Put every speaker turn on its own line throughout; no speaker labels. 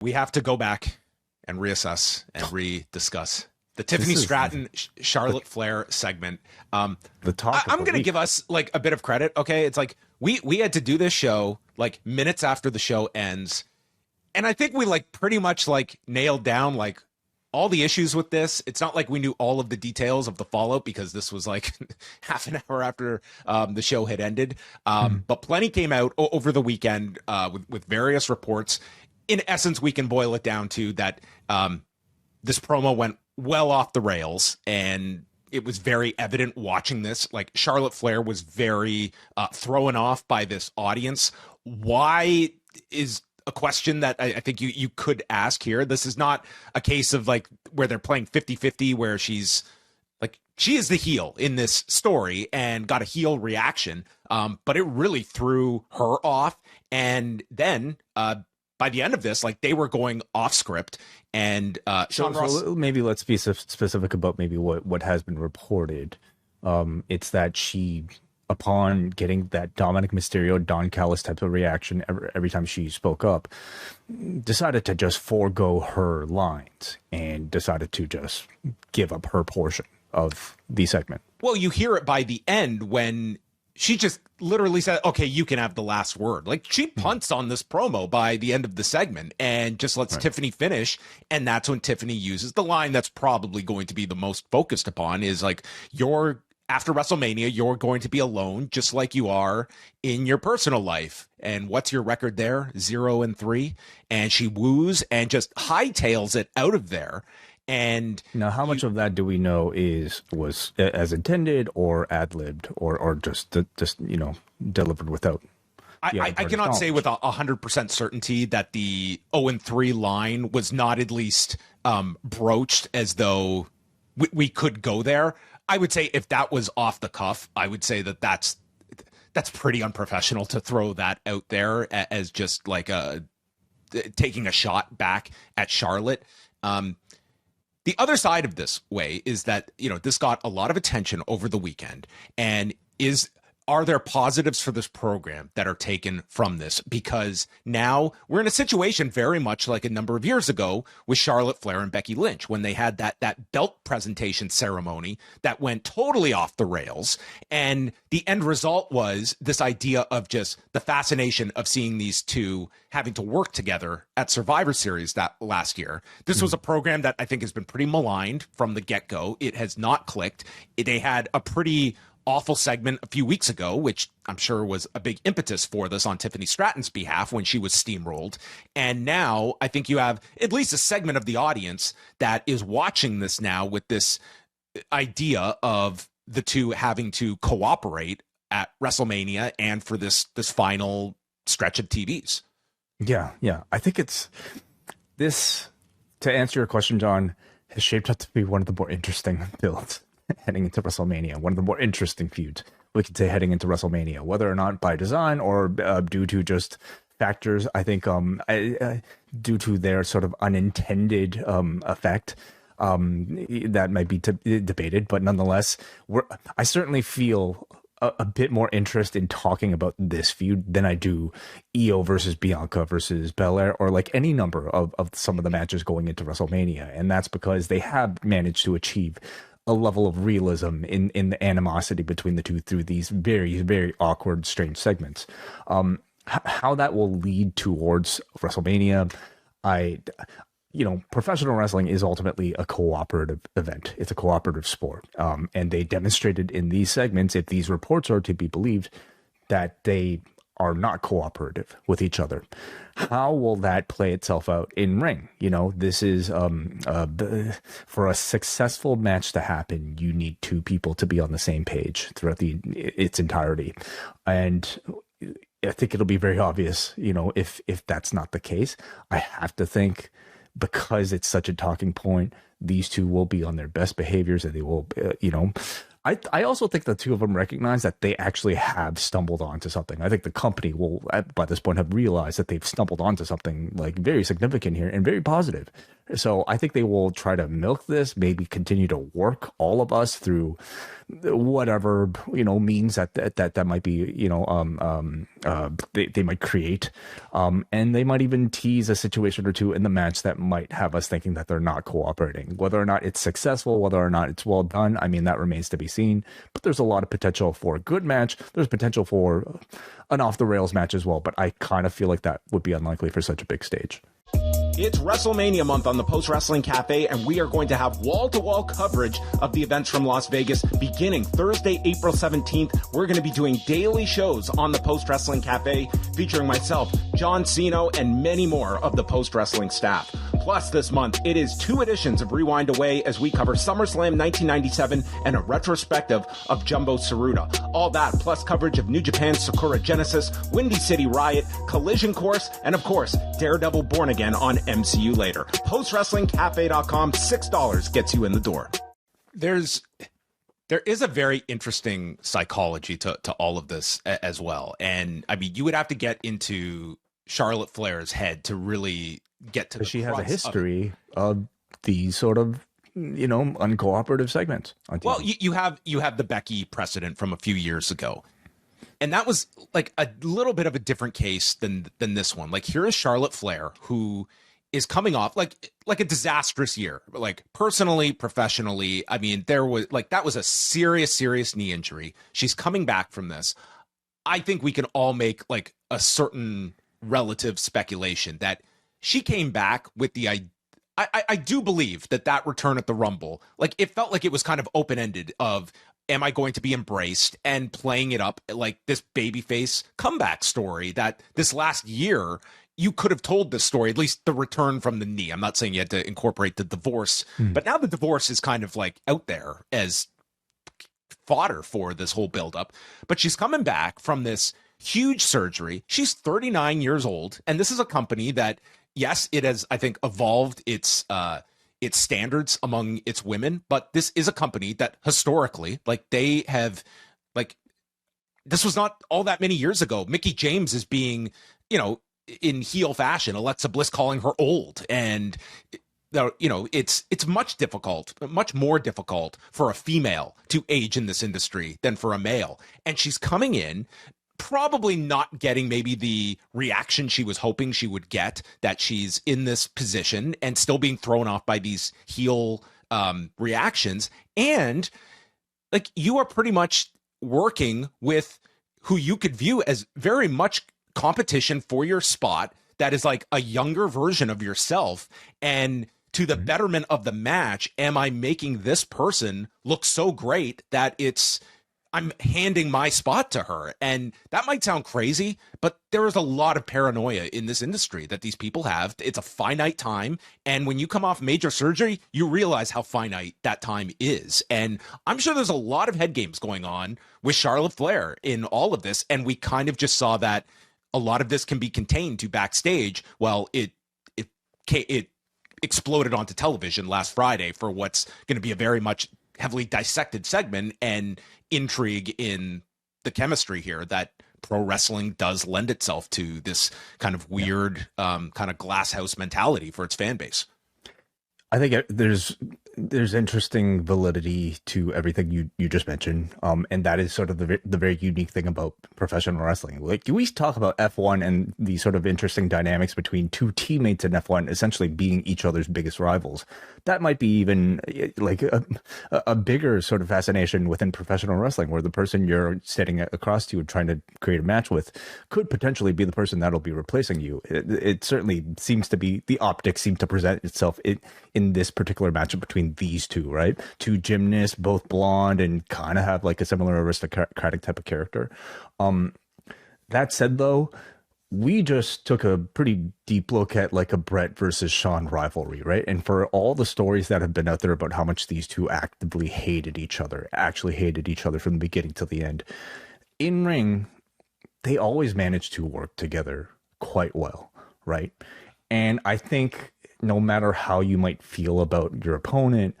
we have to go back and reassess and rediscuss the Tiffany Stratton Charlotte Flair segment.
The talk.
I'm going to give us like a bit of credit. Okay, it's like we had to do this show like minutes after the show ends, and I think we like pretty much like nailed down like all the issues with this. It's not like we knew all of the details of the fallout because this was like half an hour after the show had ended. But plenty came out over the weekend with various reports. In essence, we can boil it down to that this promo went well off the rails, and it was very evident watching this. Like Charlotte Flair was very thrown off by this audience. Why is a question that I think you could ask here. This is not a case of like where they're playing 50-50 where she's like, she is the heel in this story and got a heel reaction. But it really threw her off. And then by the end of this, like they were going off script, and Sean Ross.
So maybe let's be specific about maybe what has been reported. It's that she, upon getting that Dominic Mysterio, Don Callis type of reaction every time she spoke up, decided to just forego her lines and decided to just give up her portion of the segment.
Well, you hear it by the end when she just literally said, okay, you can have the last word. Like she punts on this promo by the end of the segment and just lets Tiffany finish. And that's when Tiffany uses the line that's probably going to be the most focused upon is like, after WrestleMania, you're going to be alone, just like you are in your personal life. And what's your record there? 0-3. And she woos and just hightails it out of there. And
now, how much of that do we know was as intended, or ad-libbed, or just delivered without?
I cannot say with 100% certainty that the 0-3 line was not at least broached as though we could go there. I would say if that was off the cuff, I would say that's pretty unprofessional to throw that out there as just like taking a shot back at Charlotte. The other side of this way is that, this got a lot of attention over the weekend, and are there positives for this program that are taken from this? Because now we're in a situation very much like a number of years ago with Charlotte Flair and Becky Lynch when they had that belt presentation ceremony that went totally off the rails. And the end result was this idea of just the fascination of seeing these two having to work together at Survivor Series that last year. This was a program that I think has been pretty maligned from the get-go. It has not clicked. They had a pretty awful segment a few weeks ago, which I'm sure was a big impetus for this on Tiffany Stratton's behalf when she was steamrolled. And now I think you have at least a segment of the audience that is watching this now with this idea of the two having to cooperate at WrestleMania and for this final stretch of TVs.
Yeah. I think this, to answer your question, John, has shaped up to be one of the more interesting builds heading into WrestleMania, one of the more interesting feuds we could say heading into WrestleMania, whether or not by design or due to just factors. I think due to their sort of unintended effect, that might be debated, but nonetheless, I certainly feel a bit more interest in talking about this feud than I do Io versus Bianca versus Belair, or like any number of some of the matches going into WrestleMania. And that's because they have managed to achieve a level of realism in the animosity between the two through these very, very awkward, strange segments. How that will lead towards WrestleMania, professional wrestling is ultimately a cooperative event. It's a cooperative sport. And they demonstrated in these segments, if these reports are to be believed, that they are not cooperative with each other. How will that play itself out in ring? This is for a successful match to happen, you need two people to be on the same page throughout its entirety. And I think it'll be very obvious, if that's not the case. I have to think, because it's such a talking point, these two will be on their best behaviors, and they will, I also think the two of them recognize that they actually have stumbled onto something. I think the company will, by this point, have realized that they've stumbled onto something like very significant here and very positive. So I think they will try to milk this, maybe continue to work all of us through whatever, means that might be, they might create. And they might even tease a situation or two in the match that might have us thinking that they're not cooperating. Whether or not it's successful, whether or not it's well done, I mean, that remains to be seen. But there's a lot of potential for a good match. There's potential for an off the rails match as well. But I kind of feel like that would be unlikely for such a big stage.
It's WrestleMania month on the Post Wrestling Cafe, and we are going to have wall-to-wall coverage of the events from Las Vegas beginning Thursday, April 17th. We're going to be doing daily shows on the Post Wrestling Cafe featuring myself, John Cena, and many more of the Post Wrestling staff. Plus, this month, it is 2 editions of Rewind Away as we cover SummerSlam 1997 and a retrospective of Jumbo Tsuruta. All that, plus coverage of New Japan's Sakura Genesis, Windy City Riot, Collision Course, and of course, Daredevil Born Again on MCU Later. PostWrestlingCafe.com, $6 gets you in the door. There is a very interesting psychology to all of this as well. And I mean, you would have to get into Charlotte Flair's head to really get to the
she has a history of these sort of uncooperative segments on TV.
Well, you have the Becky precedent from a few years ago, and that was like a little bit of a different case than this one. Like, here is Charlotte Flair, who is coming off like a disastrous year, like personally, professionally. I mean, that was a serious knee injury. She's coming back from this. I think we can all make like a certain relative speculation that she came back with the idea. I do believe that return at the Rumble, like, it felt like it was kind of open-ended of, am I going to be embraced, and playing it up like this babyface comeback story that this last year you could have told this story, at least the return from the knee. I'm not saying you had to incorporate the divorce, but now the divorce is kind of like out there as fodder for this whole buildup. But she's coming back from this huge surgery. She's 39 years old, and this is a company that, yes, it has, I think, evolved its standards among its women, but this is a company that historically, like, they have, like, this was not all that many years ago. Mickie James is being, in heel fashion, Alexa Bliss calling her old, and it's much more difficult for a female to age in this industry than for a male. And she's coming in probably not getting maybe the reaction she was hoping she would get, that she's in this position, and still being thrown off by these heel reactions. And like, you are pretty much working with who you could view as very much competition for your spot, that is like a younger version of yourself. And to the betterment of the match, am I making this person look so great that I'm handing my spot to her? And that might sound crazy, but there is a lot of paranoia in this industry that these people have. It's a finite time. And when you come off major surgery, you realize how finite that time is. And I'm sure there's a lot of head games going on with Charlotte Flair in all of this. And we kind of just saw that a lot of this can be contained to backstage. Well, it exploded onto television last Friday for what's going to be a very much heavily dissected segment, and intrigue in the chemistry here that pro wrestling does lend itself to, this kind of weird kind of glass house mentality for its fan base.
I think there's interesting validity to everything you just mentioned, and that is sort of the very unique thing about professional wrestling. Like, we talk about F1 and the sort of interesting dynamics between two teammates in F1 essentially being each other's biggest rivals. That might be even like a bigger sort of fascination within professional wrestling, where the person you're sitting across to and trying to create a match with could potentially be the person that'll be replacing you. It certainly seems to be, the optics seem to present itself in this particular matchup between these two, right? Two gymnasts, both blonde, and kind of have like a similar aristocratic type of character. That said, though, we just took a pretty deep look at like a Brett versus Shawn rivalry, right? And for all the stories that have been out there about how much these two actively hated each other, actually hated each other from the beginning to the end, in ring, they always managed to work together quite well, right? And I think no matter how you might feel about your opponent,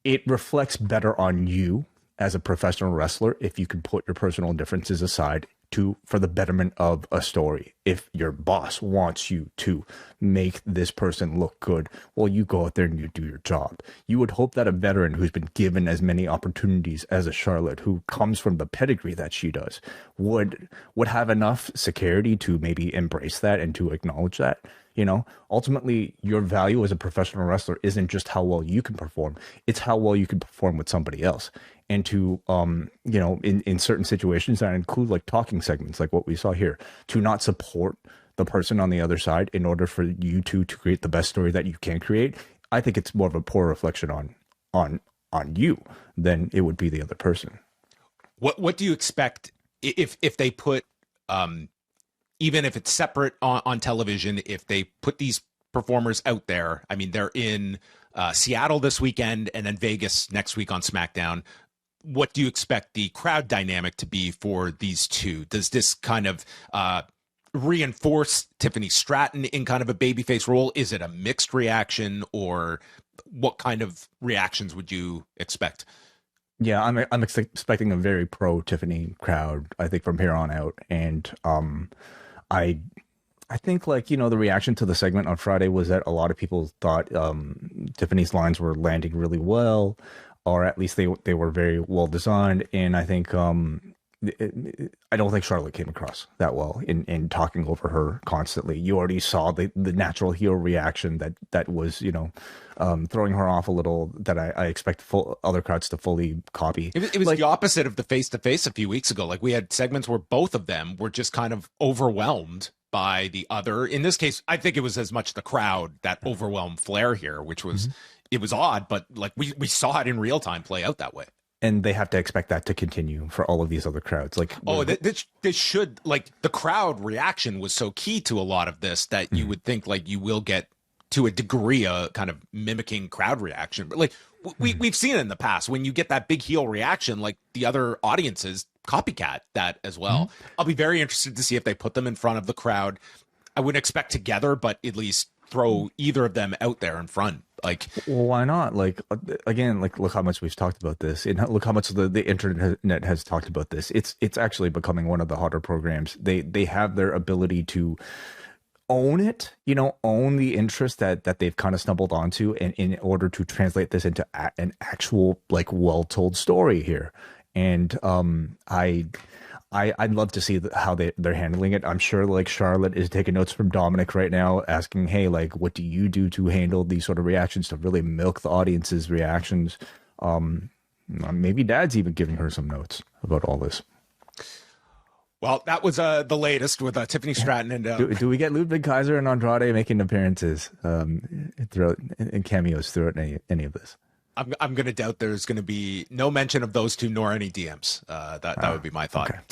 it reflects better on you as a professional wrestler if you can put your personal differences aside for the betterment of a story. If your boss wants you to make this person look good, well, you go out there and you do your job. You would hope that a veteran who's been given as many opportunities as a Charlotte, who comes from the pedigree that she does, would have enough security to maybe embrace that and to acknowledge that. You know, ultimately, your value as a professional wrestler isn't just how well you can perform, it's how well you can perform with somebody else. And to, you know, in certain situations that include like talking segments, like what we saw here, to not support the person on the other side in order for you to create the best story that you can create, I think it's more of a poor reflection on you than it would be the other person.
What do you expect if they put, even if it's separate on television, if they put these performers out there? I mean, they're in Seattle this weekend and then Vegas next week on SmackDown. What do you expect the crowd dynamic to be for these two? Does this kind of reinforce Tiffany Stratton in kind of a babyface role? Is it a mixed reaction, or what kind of reactions would you expect?
Yeah, I'm expecting a very pro Tiffany crowd, I think, from here on out. And I think, like, you know, the reaction to the segment on Friday was that a lot of people thought Tiffany's lines were landing really well, or at least they were very well designed. And I think I don't think Charlotte came across that well in talking over her constantly. You already saw the natural heel reaction that was, you know, throwing her off a little, that I expect other crowds to fully copy.
It was like the opposite of the face-to-face a few weeks ago. Like, we had segments where both of them were just kind of overwhelmed by the other. In this case, I think it was as much the crowd that overwhelmed Flair here, which was, it was odd, but like we saw it in real time play out that way.
And they have to expect that to continue for all of these other crowds. Like,
they should, like, the crowd reaction was so key to a lot of this that you would think, like, you will get to a degree kind of mimicking crowd reaction. But like we've seen it in the past, when you get that big heel reaction, like, the other audiences copycat that as well. I'll be very interested to see if they put them in front of the crowd. I wouldn't expect together, but at least throw either of them out there in front. Like,
well, why not? Like, again, like, look how much we've talked about this, and look how much the internet has talked about this. It's actually becoming one of the hotter programs. They have their ability to own it, you know, own the interest that they've kind of stumbled onto, and in order to translate this into an actual, like, well-told story here. And I'd love to see how they're handling it. I'm sure, like, Charlotte is taking notes from Dominic right now, asking, hey, like, what do you do to handle these sort of reactions, to really milk the audience's reactions? Maybe Dad's even giving her some notes about all this.
Well, that was the latest with Tiffany Stratton. And
do we get Ludwig Kaiser and Andrade making appearances throughout, and cameos throughout any of this?
I'm going to doubt there's going to be no mention of those two, nor any DMs. That would be my thought. Okay.